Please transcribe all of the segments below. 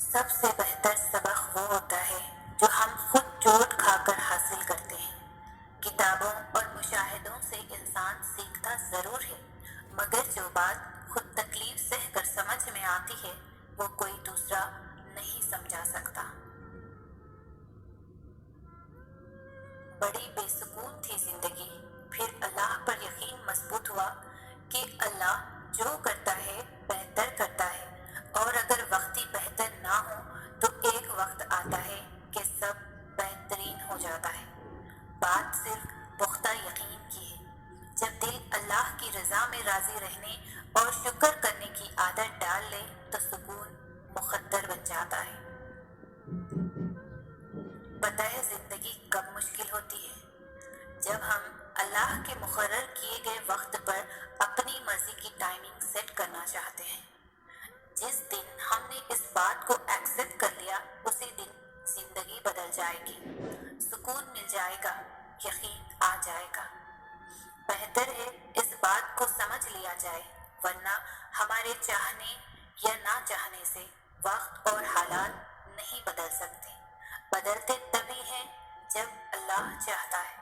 سب سے بہتر سبق وہ ہوتا ہے جو ہم خود چوٹ کھا کر حاصل کرتے ہیں۔ کتابوں اور مشاہدوں سے انسان سیکھتا ضرور ہے، مگر جو بات خود تکلیف سہ کر سمجھ میں آتی ہے وہ کوئی دوسرا نہیں سمجھا سکتا۔ بڑی بے سکون تھی زندگی، پھر اللہ پر یقین مضبوط ہوا کہ اللہ جو کرتا ہے بہتر کرتا ہے، اور اگر وقتی بہتر نہ ہو تو ایک وقت آتا ہے کہ سب بہترین ہو جاتا ہے۔ بات صرف پختہ یقین کی ہے۔ جب دل اللہ کی رضا میں راضی رہنے اور شکر کرنے کی عادت ڈال لے تو سکون مقدر بن جاتا ہے۔ پتہ ہے زندگی کب مشکل ہوتی ہے؟ جب ہم اللہ کے مقرر کیے گئے وقت پر اپنی مرضی کی ٹائمنگ سیٹ کرنا چاہتے ہیں۔ جس دن ہم نے اس بات کو ایکسپٹ کر لیا اسی دن زندگی بدل جائے گی، سکون مل جائے گا، یقین آ جائے گا۔ بہتر ہے اس بات کو سمجھ لیا جائے، ورنہ ہمارے چاہنے یا نہ چاہنے سے وقت اور حالات نہیں بدل سکتے، بدلتے تبھی ہیں جب اللہ چاہتا ہے۔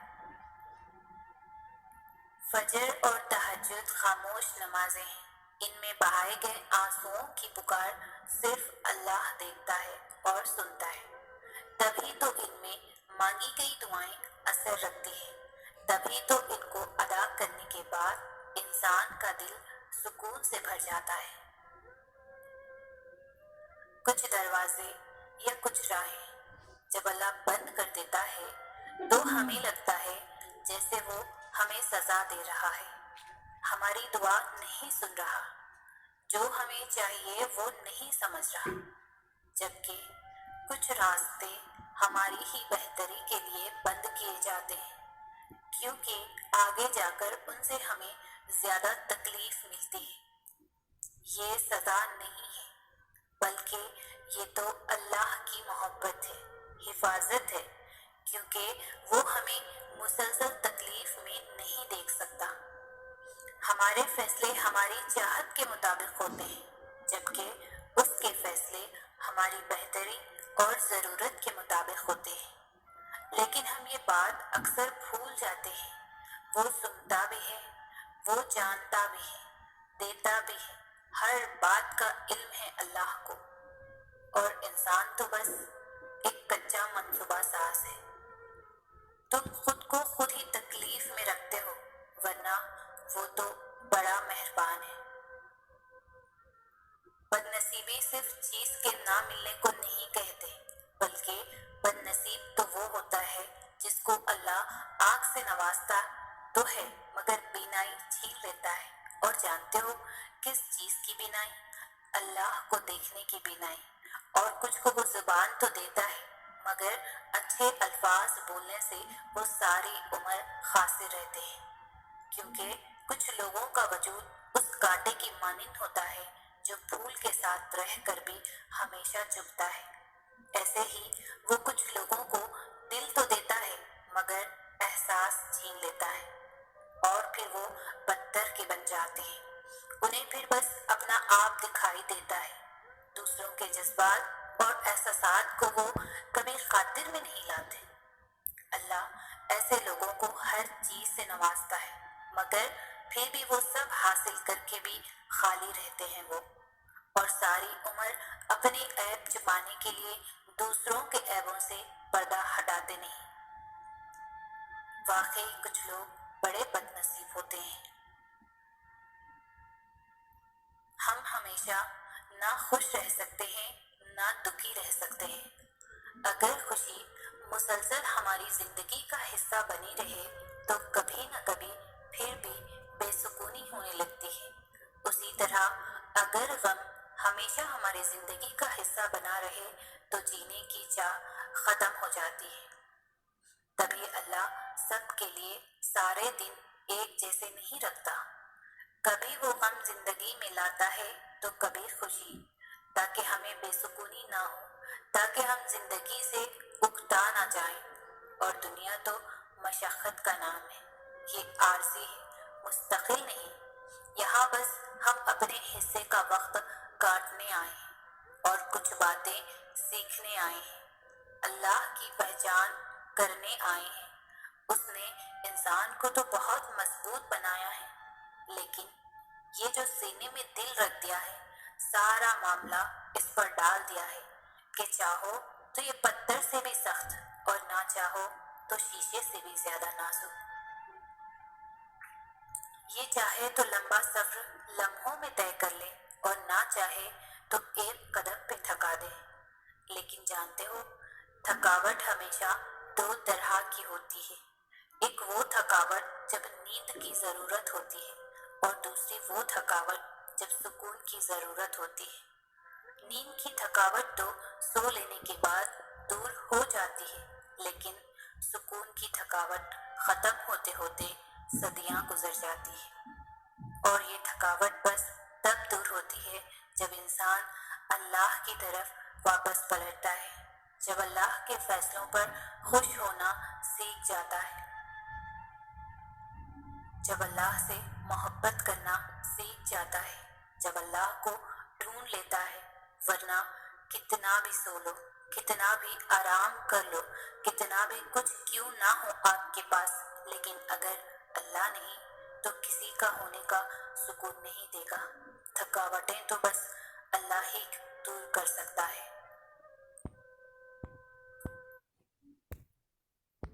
فجر اور تہجد خاموش نمازیں ہیں، ان میں بہائے گئے آنسوؤں کی پکار صرف اللہ دیکھتا ہے اور سنتا ہے۔ تبھی تو ان میں مانگی گئی دعائیں اثر رکھتی ہیں، تبھی تو ان کو ادا کرنے کے بعد انسان کا دل سکون سے بھر جاتا ہے۔ کچھ دروازے یا کچھ راہیں جب اللہ بند کر دیتا ہے تو ہمیں لگتا ہے جیسے وہ ہمیں سزا دے رہا ہے، ہماری دعا نہیں سن رہا، جو ہمیں چاہیے وہ نہیں سمجھ رہا۔ جبکہ کچھ راستے ہماری ہی بہتری کے لیے بند کیے جاتے ہیں، کیونکہ آگے جا کر ان سے ہمیں زیادہ تکلیف ملتی ہے۔ یہ سزا نہیں ہے، بلکہ یہ تو اللہ کی محبت ہے، حفاظت ہے، کیونکہ وہ ہمیں مسلسل تکلیف میں نہیں دیکھ سکتا۔ ہمارے فیصلے ہماری چاہت کے مطابق ہوتے ہیں، جبکہ اس کے فیصلے ہماری بہتری اور ضرورت کے مطابق ہوتے ہیں۔ لیکن ہم یہ بات اکثر بھول جاتے ہیں، وہ سنتا بھی ہے، وہ جانتا بھی ہے، دیتا بھی ہے، ہر بات کا علم ہے اللہ کو، اور انسان تو بس ایک کچا منصوبہ ساز ہے۔ تم خود کو خود ہی تکلیف میں رکھتے ہو، ورنہ وہ تو بڑا مہربان ہے۔ بد نصیبی صرف چیز کے نہ ملنے کو نہیں کہتے، بلکہ بد نصیب تو وہ ہوتا ہے جس کو اللہ آنکھ سے نوازتا تو ہے مگر بینائی چھین لیتا ہے۔ اور جانتے ہو کس چیز کی بینائی؟ اللہ کو دیکھنے کی بینائی۔ اور کچھ کو وہ زبان تو دیتا ہے، مگر اچھے الفاظ بولنے سے وہ ساری عمر خاسر رہتے ہیں، کیونکہ کچھ لوگوں کا وجود اس کانٹے کی مانند ہوتا ہے جو پھول کے ساتھ رہ کر بھی ہمیشہ چبھتا ہے۔ ایسے ہی وہ کچھ لوگوں کو دل تو دیتا ہے مگر احساس چھین لیتا ہے، اور پھر وہ پتھر کے بن جاتے ہیں۔ انہیں پھر بس اپنا آپ دکھائی دیتا ہے، دوسروں کے جذبات اور احساسات کو وہ کبھی خاطر میں نہیں لاتے۔ اللہ ایسے لوگوں کو ہر چیز سے نوازتا ہے، مگر پھر بھی وہ سب حاصل کر کے بھی خالی رہتے ہیں وہ، اور ساری عمر اپنے عیب چھپانے کے لیے دوسروں کے عیبوں سے پردہ ہٹاتے نہیں۔ واقعی کچھ لوگ بڑے بد نصیب ہوتے ہیں۔ ہم ہمیشہ نہ خوش رہ سکتے ہیں نہ دکھی رہ سکتے ہیں۔ اگر خوشی مسلسل ہماری زندگی کا حصہ بنی رہے تو کبھی نہ کبھی پھر بھی بے سکونی ہونے لگتی ہے۔ اسی طرح اگر غم ہمیشہ ہماری زندگی کا حصہ بنا رہے تو جینے کی چاہ ختم ہو جاتی ہے۔ تبھی اللہ سب کے لیے سارے دن ایک جیسے نہیں رکھتا۔ کبھی وہ غم زندگی میں لاتا ہے تو کبھی خوشی، تاکہ ہمیں بے سکونی نہ ہو، تاکہ ہم زندگی سے اکتا نہ جائیں۔ اور دنیا تو مشقت کا نام ہے، یہ عارضی ہے، مستقل نہیں۔ یہاں بس ہم اپنے حصے کا وقت کاٹنے آئے ہیں، اور کچھ باتیں سیکھنے آئے ہیں، اللہ کی پہچان کرنے آئے ہیں۔ اس نے انسان کو تو بہت مضبوط بنایا ہے، لیکن یہ جو سینے میں دل رکھ دیا ہے، سارا معاملہ اس پر ڈال دیا ہے کہ چاہو تو یہ پتھر سے بھی سخت اور نہ چاہو تو شیشے سے بھی زیادہ نازک۔ یہ چاہے تو لمبا سفر لمحوں میں طے کر لے اور نہ چاہے تو ایک قدم پہ تھکا دے۔ لیکن جانتے ہو، تھکاوٹ ہمیشہ دو طرح کی ہوتی ہے۔ ایک وہ تھکاوٹ جب نیند کی ضرورت ہوتی ہے، اور دوسری وہ تھکاوٹ جب سکون کی ضرورت ہوتی ہے۔ نیند کی تھکاوٹ تو سو لینے کے بعد دور ہو جاتی ہے، لیکن سکون کی تھکاوٹ ختم ہوتے ہوتے صدیاں گزر جاتی ہے۔ اور یہ تھکاوٹ بس تب دور ہوتی ہے جب انسان اللہ کی طرف واپس پلٹتا ہے، جب اللہ کے فیصلوں پر خوش ہونا سیکھ جاتا ہے، جب اللہ سے محبت کرنا سیکھ جاتا ہے، جب اللہ کو ڈھونڈ لیتا ہے۔ ورنہ کتنا بھی سو لو، کتنا بھی آرام کر لو، کتنا بھی کچھ کیوں نہ ہو آپ کے پاس، لیکن اگر اللہ نہیں تو کسی کا ہونے کا سکون نہیں دے گا۔ تھکاوٹیں تو بس اللہ ہی دور کر سکتا ہے۔